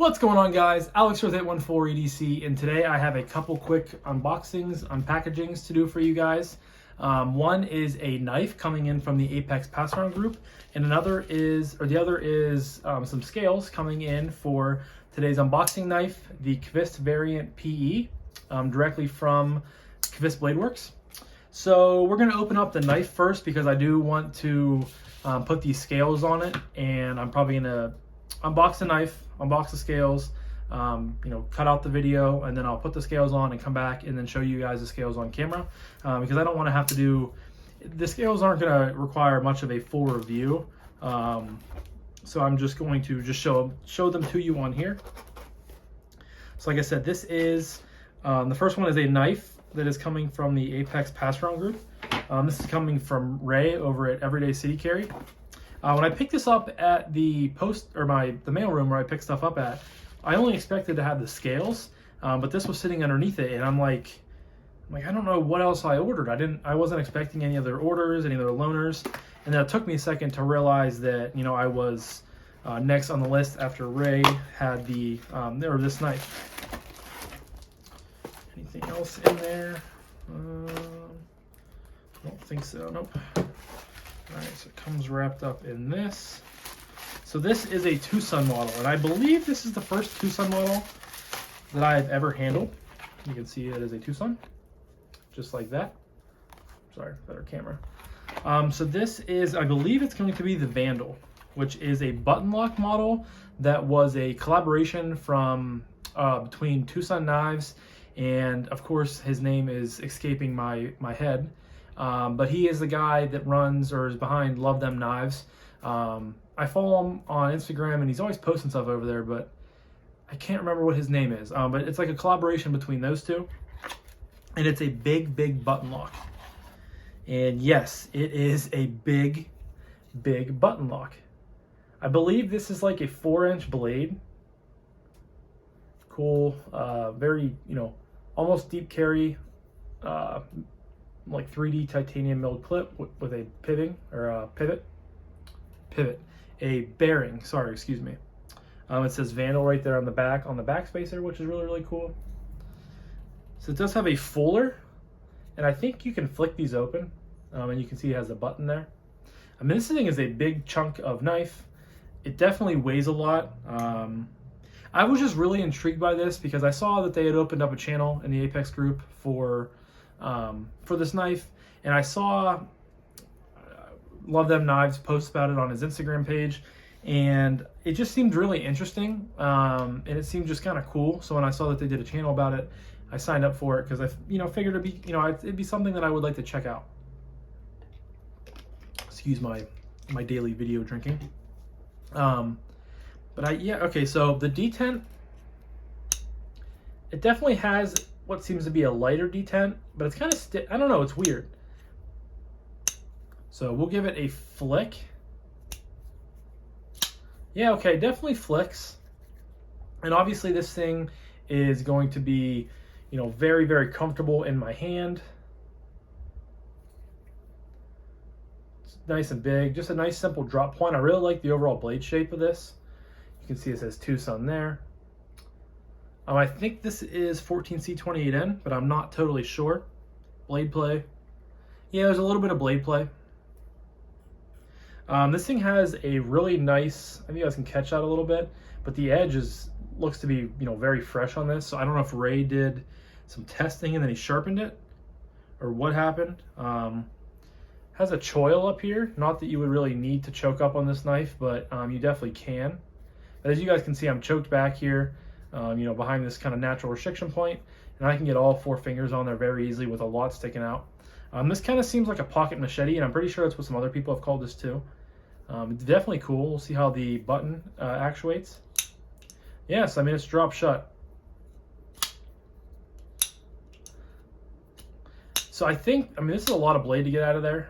What's going on, guys? Alex with 814 EDC, and today I have a couple quick unboxings, unpackagings to do for you guys. One is a knife coming in from the Apex Pass-Around group, and the other is some scales coming in for today's unboxing knife, the Qvist Variant PE, directly from Qvist Bladeworks. So we're going to open up the knife first because I do want to put these scales on it, and I'm probably going to unbox the knife, unbox the scales, cut out the video, and then I'll put the scales on and come back and then show you guys the scales on camera, because I don't want to have to do, the scales aren't going to require much of a full review, so I'm just going to show them to you on here. So like I said, this is, the first one is a knife that is coming from the Apex Pass-Around group. This is coming from Ray over at Everyday City Carry. When I picked this up at the the mailroom where I pick stuff up at, I only expected to have the scales, but this was sitting underneath it, and I'm like, I don't know what else I ordered. I wasn't expecting any other orders, any other loaners, and then it took me a second to realize that I was next on the list after Ray had this knife. Anything else in there? I don't think so. Nope. Alright, so it comes wrapped up in this. So this is a TwoSun model, and I believe this is the first TwoSun model that I've ever handled. You can see it as a TwoSun, just like that. Sorry, better camera. So this is, I believe it's going to be the Vandal, which is a button lock model that was a collaboration from between TwoSun Knives, and of course his name is escaping my head. But he is the guy that runs or is behind LuvThemKnives. I follow him on Instagram, and he's always posting stuff over there, but I can't remember what his name is. But it's like a collaboration between those two, and it's a big button lock. And yes, it is a big button lock. I believe this is like a 4-inch blade. Cool, very, almost deep carry, like 3D titanium milled clip with a a bearing, sorry, excuse me. It says Vandal right there on the back spacer, which is really cool. So it does have a fuller, and I think you can flick these open, and you can see it has a button there. I mean, this thing is a big chunk of knife. It definitely weighs a lot. I was just really intrigued by this because I saw that they had opened up a channel in the Apex group for this knife, and I saw LuvThemKnives post about it on his Instagram page, and it just seemed really interesting, and it seemed just kind of cool. So when I saw that they did a channel about it, I signed up for it because I figured it'd be something that I would like to check out. Excuse my daily video drinking. Okay, so the Detent, it definitely has what seems to be a lighter detent, but it's kind of I don't know, it's weird. So we'll give it a flick. Yeah, okay, definitely flicks. And obviously this thing is going to be, very comfortable in my hand. It's nice and big, just a nice simple drop point. I really like the overall blade shape of this. You can see it says TwoSun there. I think this is 14C28N, but I'm not totally sure. Blade play. Yeah, there's a little bit of blade play. This thing has a really nice, I think you guys can catch that a little bit, but the edge looks to be, very fresh on this. So I don't know if Ray did some testing and then he sharpened it, or what happened. Has a choil up here. Not that you would really need to choke up on this knife, but you definitely can. But as you guys can see, I'm choked back here. Behind this kind of natural restriction point, and I can get all 4 fingers on there very easily with a lot sticking out. This kind of seems like a pocket machete, and I'm pretty sure that's what some other people have called this too. It's definitely cool. We'll see how the button actuates. Yes, I mean, it's drop shut. So I think, this is a lot of blade to get out of there.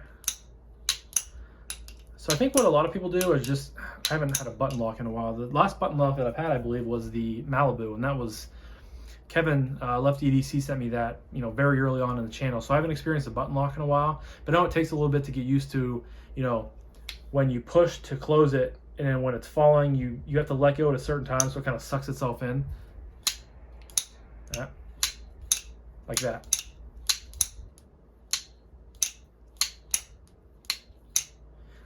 So I think what a lot of people do is just, I haven't had a button lock in a while. The last button lock that I've had, I believe, was the Malibu, and that was Kevin Left EDC sent me that, very early on in the channel. So I haven't experienced a button lock in a while, but I know it takes a little bit to get used to, when you push to close it, and then when it's falling, you have to let go at a certain time so it kind of sucks itself in. Yeah. Like that.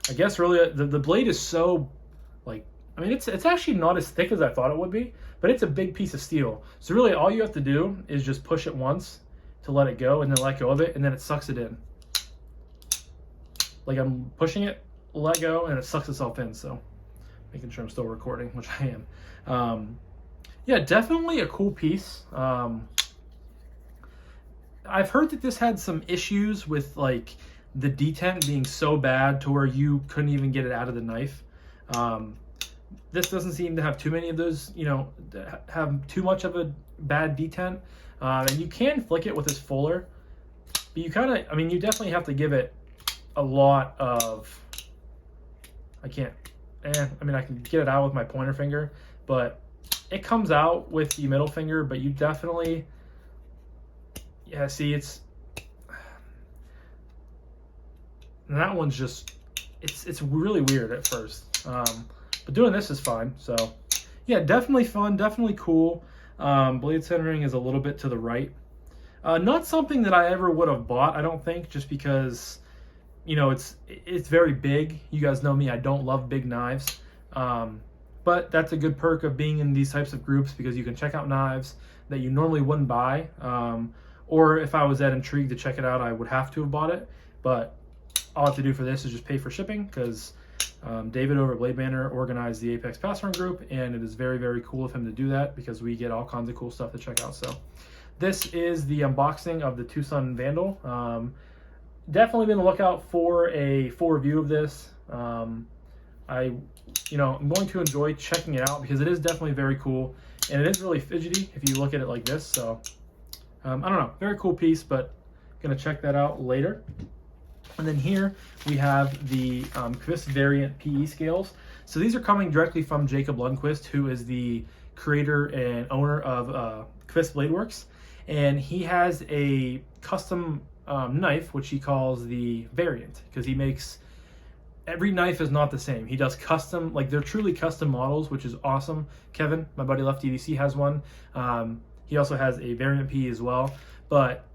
I guess really the blade is so, like, I mean, it's actually not as thick as I thought it would be, but it's a big piece of steel. So really all you have to do is just push it once to let it go, and then let go of it, and then it sucks it in. Like I'm pushing it, let go, and it sucks itself in. So making sure I'm still recording, which I am. Yeah, definitely a cool piece. I've heard that this had some issues with like the detent being so bad to where you couldn't even get it out of the knife. This doesn't seem to have too many of those, you know, have too much of a bad detent. And you can flick it with this fuller, but you kind of, I mean, you definitely have to give it a lot of, I mean, I can get it out with my pointer finger, but it comes out with the middle finger, but you definitely, yeah, see, it's, and that one's just, it's really weird at first. But doing this is fine. So yeah, definitely fun, definitely cool. Blade centering is a little bit to the right. Not something that I ever would have bought, I don't think, just because, you know, it's very big. You guys know me, I don't love big knives. But that's a good perk of being in these types of groups, because you can check out knives that you normally wouldn't buy. Or if I was that intrigued to check it out, I would have to have bought it. But all I have to do for this is just pay for shipping, because David over at Blade Banner organized the Apex Pass-Run group, and it is very, very cool of him to do that, because we get all kinds of cool stuff to check out. So this is the unboxing of the TwoSun Vandal. Definitely be on the lookout for a full review of this. I'm going to enjoy checking it out, because it is definitely very cool, and it is really fidgety if you look at it like this. So I don't know, very cool piece, but gonna check that out later. And then here we have the Qvist Variant PE scales. So these are coming directly from Jacob Lundquist, who is the creator and owner of Qvist Bladeworks. And he has a custom knife, which he calls the Variant, because he makes, every knife is not the same. He does custom, like they're truly custom models, which is awesome. Kevin, my buddy LuvThemKnives, has one. He also has a Variant PE as well. But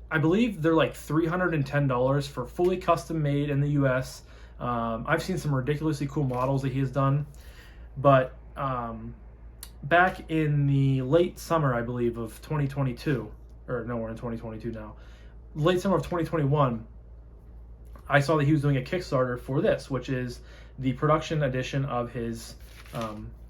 I believe they're like $310 for fully custom made in the US. I've seen some ridiculously cool models that he has done, but back in the late summer, I believe, of 2022, or no, we're in 2022 now, late summer of 2021, I saw that he was doing a Kickstarter for this, which is the production edition of his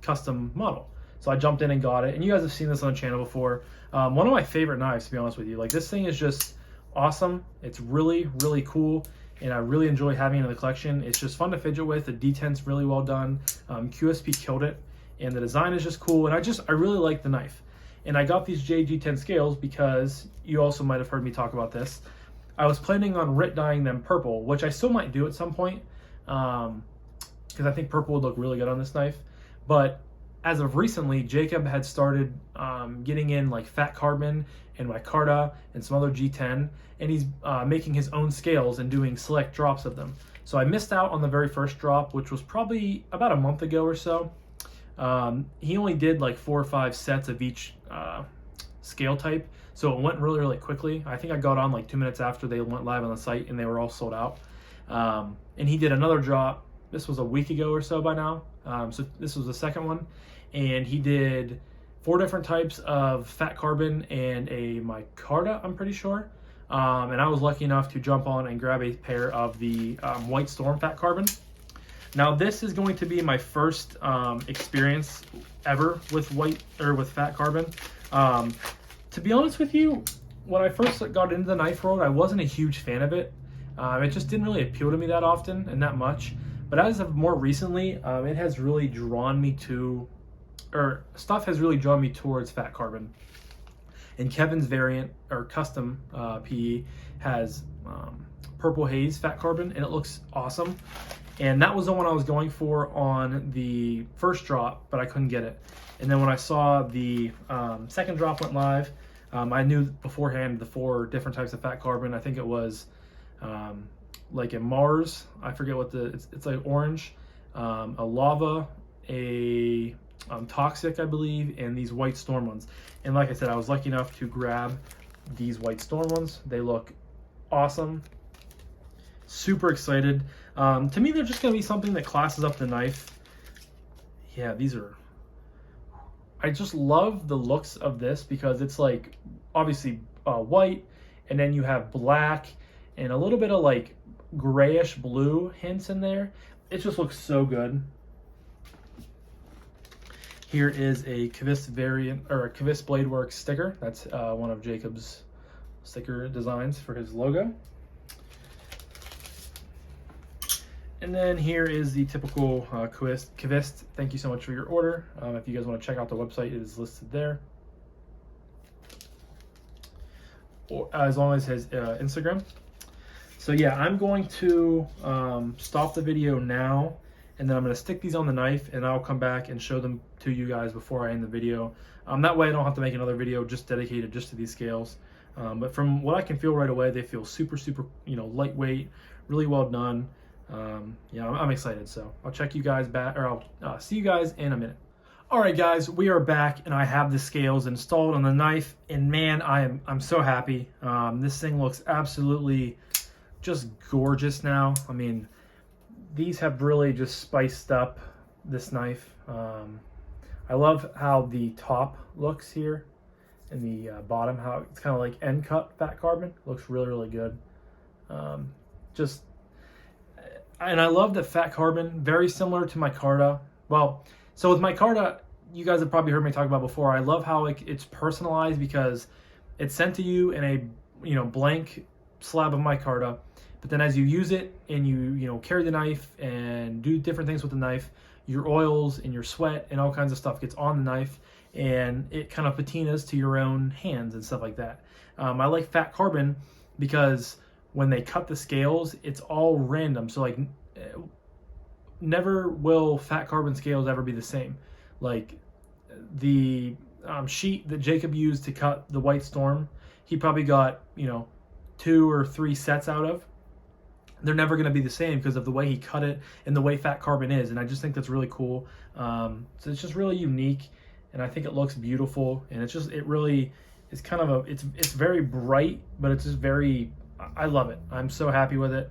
custom model. So I jumped in and got it, and you guys have seen this on the channel before. One of my favorite knives, to be honest with you. Like, this thing is just awesome. It's really, really cool, and I really enjoy having it in the collection. It's just fun to fidget with. The detent's really well done. QSP killed it, and the design is just cool, and I really like the knife. And I got these JG10 scales because you also might have heard me talk about this. I was planning on writ dyeing them purple, which I still might do at some point, because I think purple would look really good on this knife. But as of recently, Jacob had started getting in like Fat Carbon and micarta and some other G10, and he's making his own scales and doing select drops of them. So I missed out on the very first drop, which was probably about a month ago or so. He only did like 4 or 5 sets of each scale type, so it went really, really quickly. I think I got on like 2 minutes after they went live on the site, and they were all sold out. And he did another drop. This was a week ago or so by now. So this was the second one. And he did 4 different types of Fat Carbon and a micarta, I'm pretty sure. And I was lucky enough to jump on and grab a pair of the White Storm Fat Carbon. Now this is going to be my first experience ever with Fat Carbon. To be honest with you, when I first got into the knife world, I wasn't a huge fan of it. It just didn't really appeal to me that often and that much. But as of more recently, it has really drawn me to, or stuff has really drawn me towards Fat Carbon. And Kevin's variant, or custom PE, has Purple Haze Fat Carbon, and it looks awesome. And that was the one I was going for on the first drop, but I couldn't get it. And then when I saw the second drop went live, I knew beforehand the 4 different types of Fat Carbon. I think it was like a Mars, I forget what it's like orange, a lava, a toxic, I believe, and these white storm ones. And like I said, I was lucky enough to grab these white storm ones. They look awesome. Super excited. To me, they're just going to be something that classes up the knife. Yeah, these are... I just love the looks of this because it's like obviously white, and then you have black and a little bit of like grayish blue hints in there. It just looks so good. Here is a Qvist Variant, or a Qvist Bladeworks sticker. That's one of Jacob's sticker designs for his logo. And then here is the typical Qvist. Thank you so much for your order. If you guys want to check out the website, it is listed there. Or, as long as his Instagram. So yeah, I'm going to stop the video now, and then I'm going to stick these on the knife, and I'll come back and show them to you guys before I end the video. That way I don't have to make another video just dedicated just to these scales. But from what I can feel right away, they feel super, lightweight, really well done. Yeah, I'm excited, so I'll check you guys back, or I'll see you guys in a minute. All right, guys, we are back, and I have the scales installed on the knife, and man, I'm so happy. This thing looks absolutely just gorgeous now. I mean, these have really just spiced up this knife. I love how the top looks here, and the bottom, how it's kind of like end cut fat carbon. Looks really, really good. And I love the fat carbon, very similar to micarta. Well, so with micarta, you guys have probably heard me talk about before. I love how it's personalized because it's sent to you in a blank slab of micarta, but then as you use it and you carry the knife and do different things with the knife, your oils and your sweat and all kinds of stuff gets on the knife, and it kind of patinas to your own hands and stuff like that. I like fat carbon because when they cut the scales, it's all random. So like never will fat carbon scales ever be the same. Like the sheet that Jacob used to cut the white storm, he probably got 2 or 3 sets out of. They're never going to be the same because of the way he cut it and the way fat carbon is, and I just think that's really cool. So it's just really unique, and I think it looks beautiful, and it really is kind of it's very bright, but it's just very, I love it. I'm so happy with it.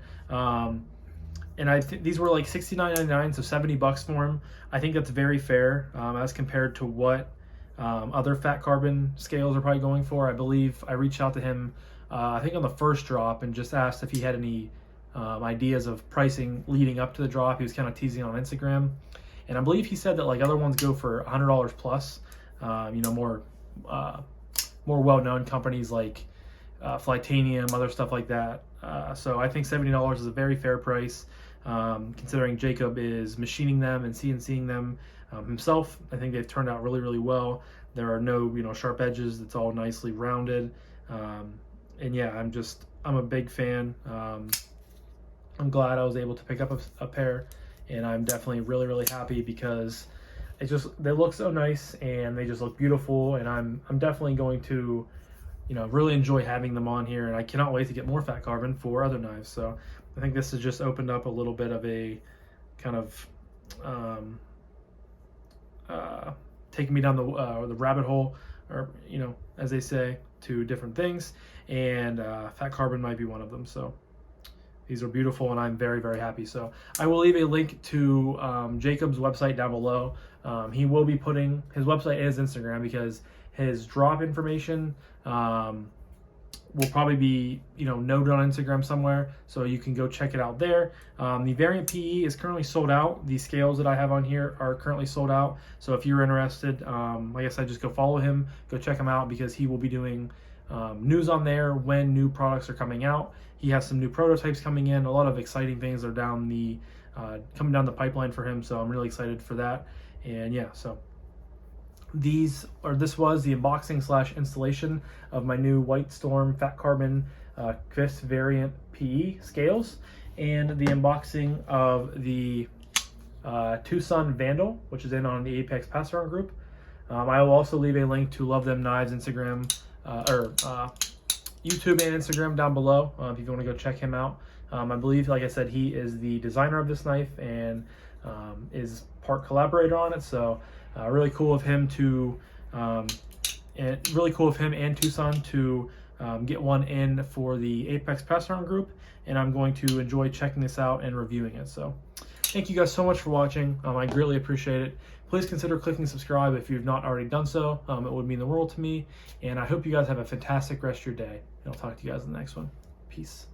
And I think these were like $69.99, so $70 for them. I think that's very fair as compared to what other fat carbon scales are probably going for. I believe I reached out to him, I think on the first drop, and just asked if he had any ideas of pricing leading up to the drop. He was kind of teasing on Instagram, and I believe he said that like other ones go for $100 plus. More well-known companies like Flytanium, other stuff like that. So I think $70 is a very fair price, considering Jacob is machining them and CNCing them himself. I think they've turned out really, really well. There are no sharp edges. It's all nicely rounded. And yeah, I'm a big fan. I'm glad I was able to pick up a pair, and I'm definitely really, really happy because they look so nice and they just look beautiful, and I'm definitely going to really enjoy having them on here, and I cannot wait to get more fat carbon for other knives. So I think this has just opened up a little bit of a kind of taking me down the rabbit hole, or as they say, to different things, and fat carbon might be one of them. So these are beautiful, and I'm very, very happy. So I will leave a link to Jacob's website down below. He will be putting, his website is Instagram, because his drop information will probably be noted on Instagram somewhere, so you can go check it out there. The Variant PE is currently sold out. The scales that I have on here are currently sold out, so if you're interested, like I said, just go follow him, go check him out, because he will be doing news on there when new products are coming out. He has some new prototypes coming in. A lot of exciting things are coming down the pipeline for him, so I'm really excited for that. And yeah, so this was the unboxing / installation of my new White Storm Fat Carbon Qvist Variant PE scales, and the unboxing of the TwoSun Vandal, which is in on the Apex Pass-Around group. I will also leave a link to LuvThemKnives Instagram, or YouTube and Instagram down below, if you want to go check him out. I believe, like I said, he is the designer of this knife, and is part collaborator on it. So really cool of him to, and really cool of him and TwoSun to get one in for the Apex Pass-Around group, and I'm going to enjoy checking this out and reviewing it. So thank you guys so much for watching. I greatly appreciate it. Please consider clicking subscribe if you've not already done so. It would mean the world to me, and I hope you guys have a fantastic rest of your day, and I'll talk to you guys in the next one. Peace.